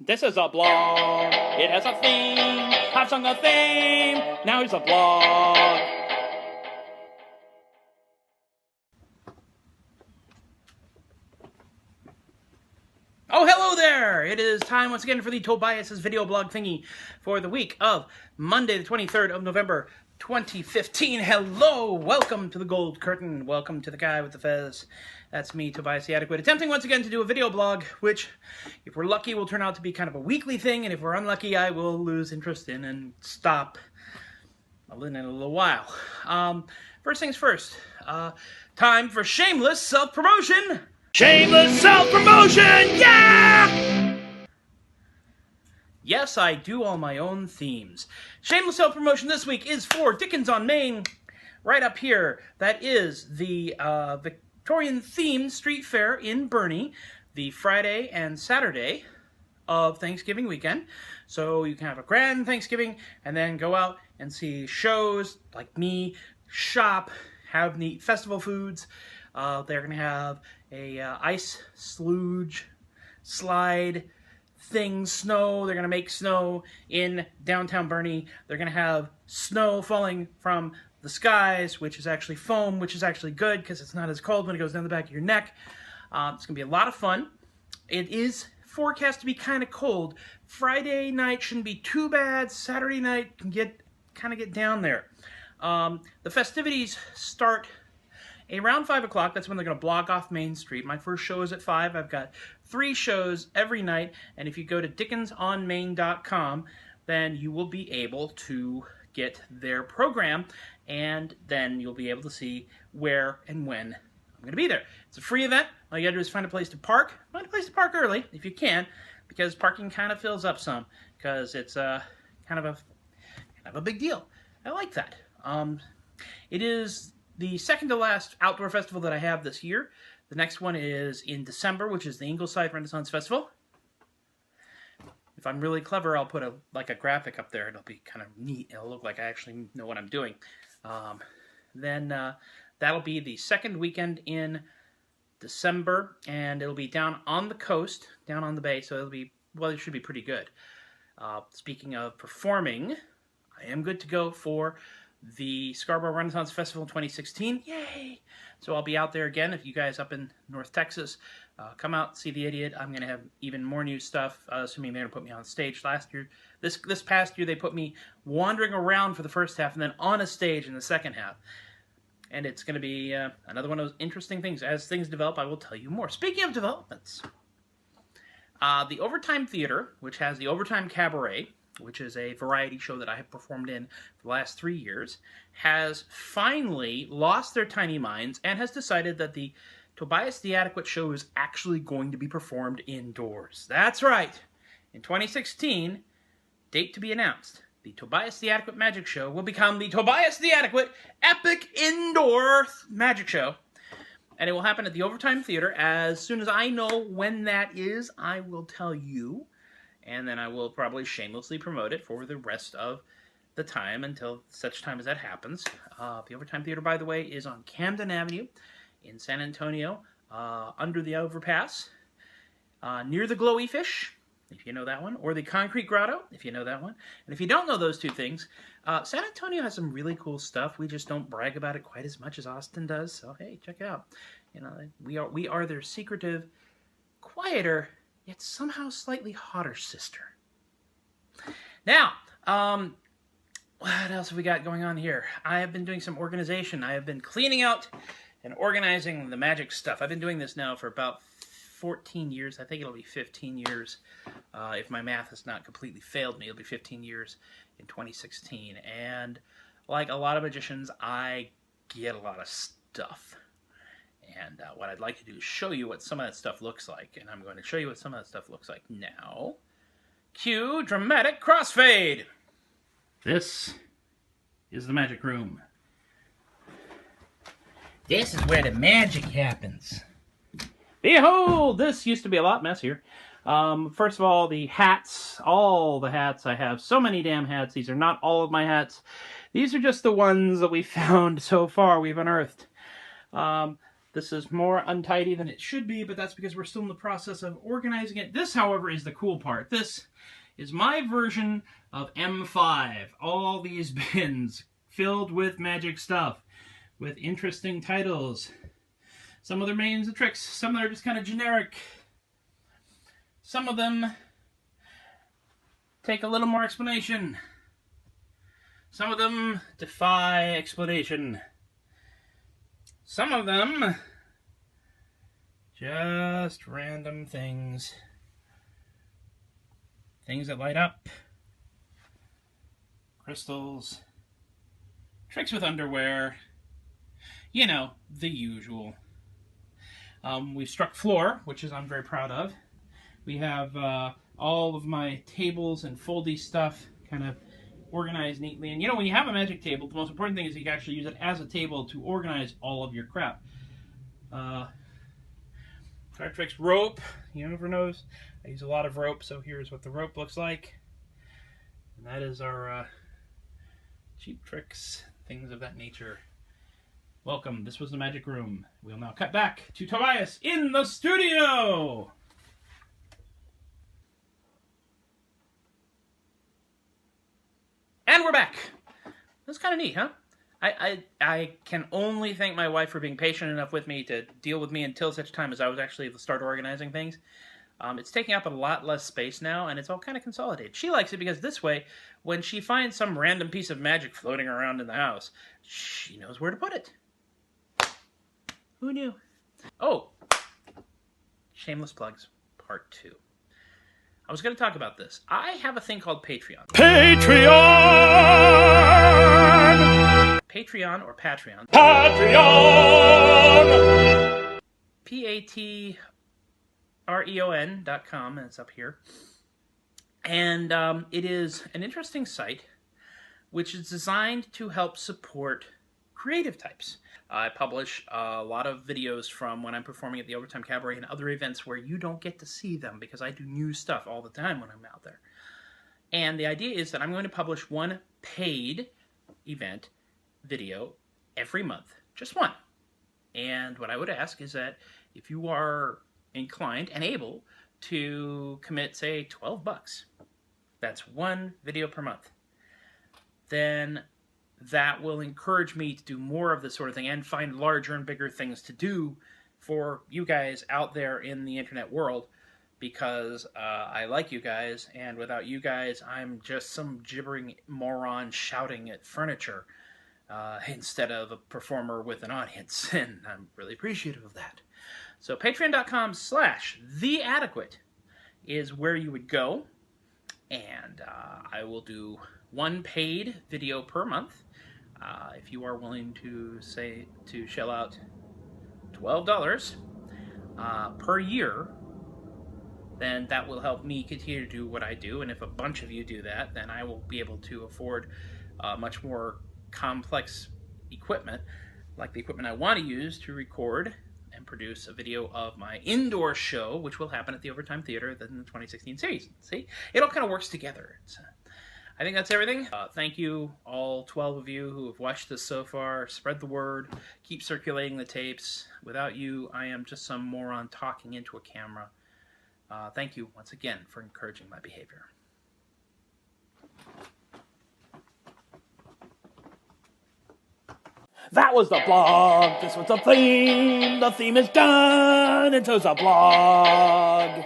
This is a blog. It has a theme. I've sung a theme. Now here's a blog. Oh, hello there! It is time once again for the Tobias's video blog thingy for the week of Monday, the 23rd of November, 2015. Hello! Welcome to the Gold Curtain. Welcome to the guy with the fez. That's me, Tobias the Adequate, attempting once again to do a video blog, which, if we're lucky, will turn out to be kind of a weekly thing, and if we're unlucky, I will lose interest in and stop in a little while. First things first, time for shameless self-promotion! Shameless self-promotion! Yeah! Yes, I do all my own themes. Shameless self-promotion this week is for Dickens on Main, right up here. That is the Victorian-themed street fair in Burnie, the Friday and Saturday of Thanksgiving weekend. So you can have a grand Thanksgiving and then go out and see shows like me, shop, have neat festival foods. They're going to have a ice sludge slide thing, snow. They're going to make snow in downtown Burnie. They're going to have snow falling from the skies, which is actually foam, which is actually good because it's not as cold when it goes down the back of your neck. It's going to be a lot of fun. It is forecast to be kind of cold. Friday night shouldn't be too bad. Saturday night can kind of get down there. The festivities start around 5 o'clock. That's when they're going to block off Main Street. My first show is at 5. I've got 3 shows every night, and if you go to dickensonmain.com, then you will be able to get their program, and then you'll be able to see where and when I'm going to be there. It's a free event. All you got to do is find a place to park. Find a place to park early, if you can, because parking kind of fills up some, because it's kind of a big deal. I like that. It is the second to last outdoor festival that I have this year. The next one is in December, which is the Ingleside Renaissance Festival. If I'm really clever, I'll put a graphic up there. It'll be kind of neat. It'll look like I actually know what I'm doing. Then that'll be the second weekend in December, and it'll be down on the coast, down on the bay, so it should be pretty good. Speaking of performing, I am good to go for the Scarborough Renaissance Festival 2016. Yay! So I'll be out there again. If you guys up in North Texas, come out, see the idiot. I'm going to have even more new stuff, assuming they're going to put me on stage. Last year, this past year, they put me wandering around for the first half and then on a stage in the second half. And it's going to be another one of those interesting things. As things develop, I will tell you more. Speaking of developments, the Overtime Theater, which has the Overtime Cabaret, which is a variety show that I have performed in for the last 3 years, has finally lost their tiny minds and has decided that the Tobias the Adequate show is actually going to be performed indoors. That's right. In 2016, date to be announced, the Tobias the Adequate Magic Show will become the Tobias the Adequate Epic Indoor Magic Show. And it will happen at the Overtime Theater. As soon as I know when that is, I will tell you. And then I will probably shamelessly promote it for the rest of the time until such time as that happens. The Overtime Theater, by the way, is on Camden Avenue in San Antonio, under the overpass, near the Glowy Fish, if you know that one, or the Concrete Grotto, if you know that one. And if you don't know those two things, San Antonio has some really cool stuff. We just don't brag about it quite as much as Austin does. So hey, check it out. You know, we are their secretive, quieter, yet somehow slightly hotter sister. Now, what else have we got going on here? I have been doing some organization. I have been cleaning out and organizing the magic stuff. I've been doing this now for about 14 years. I think it'll be 15 years. If my math has not completely failed me, it'll be 15 years in 2016. And like a lot of magicians, I get a lot of stuff. And what I'd like to do is show you what some of that stuff looks like. And I'm going to show you what some of that stuff looks like now. Cue dramatic crossfade. This is the magic room. This is where the magic happens. Behold, this used to be a lot messier. First of all, the hats. All the hats. I have so many damn hats. These are not all of my hats. These are just the ones that we found so far, we've unearthed. This is more untidy than it should be, but that's because we're still in the process of organizing it. This, however, is the cool part. This is my version of M5. All these bins filled with magic stuff, with interesting titles. Some of them are names and tricks. Some of them are just kind of generic. Some of them take a little more explanation. Some of them defy explanation. Some of them just random things. Things that light up. Crystals. Tricks with underwear. You know, the usual. We've struck floor, which I'm very proud of. We have all of my tables and foldy stuff kind of organized neatly. And you know, when you have a magic table, the most important thing is you can actually use it as a table to organize all of your crap. Card tricks rope. You never knows. I use a lot of rope, so here's what the rope looks like. And that is our cheap tricks, things of that nature. Welcome. This was the magic room. We'll now cut back to Tobias in the studio. And we're back. That's kind of neat, huh? I can only thank my wife for being patient enough with me to deal with me until such time as I was actually able to start organizing things. It's taking up a lot less space now, and it's all kind of consolidated. She likes it because this way, when she finds some random piece of magic floating around in the house, she knows where to put it. Who knew? Oh, shameless plugs, part 2. I was going to talk about this. I have a thing called Patreon. Patreon or Patreon. Patreon! Patreon.com, and it's up here. And it is an interesting site which is designed to help support creative types. I publish a lot of videos from when I'm performing at the Overtime Cabaret and other events where you don't get to see them because I do new stuff all the time when I'm out there. And the idea is that I'm going to publish one paid event video every month. Just one. And what I would ask is that if you are inclined and able to commit, say, $12, that's one video per month, then that will encourage me to do more of this sort of thing and find larger and bigger things to do for you guys out there in the internet world, because I like you guys, and without you guys, I'm just some gibbering moron shouting at furniture instead of a performer with an audience, and I'm really appreciative of that. So patreon.com/theadequate is where you would go, and I will do one paid video per month. If you are willing to shell out $12 per year, then that will help me continue to do what I do. And if a bunch of you do that, then I will be able to afford much more complex equipment, like the equipment I want to use to record and produce a video of my indoor show, which will happen at the Overtime Theater in the 2016 series. See? It all kind of works together. I think that's everything. Thank you, all 12 of you who have watched this so far. Spread the word. Keep circulating the tapes. Without you, I am just some moron talking into a camera. Thank you once again for encouraging my behavior. That was the blog. This was the theme. The theme is done, and so's the blog.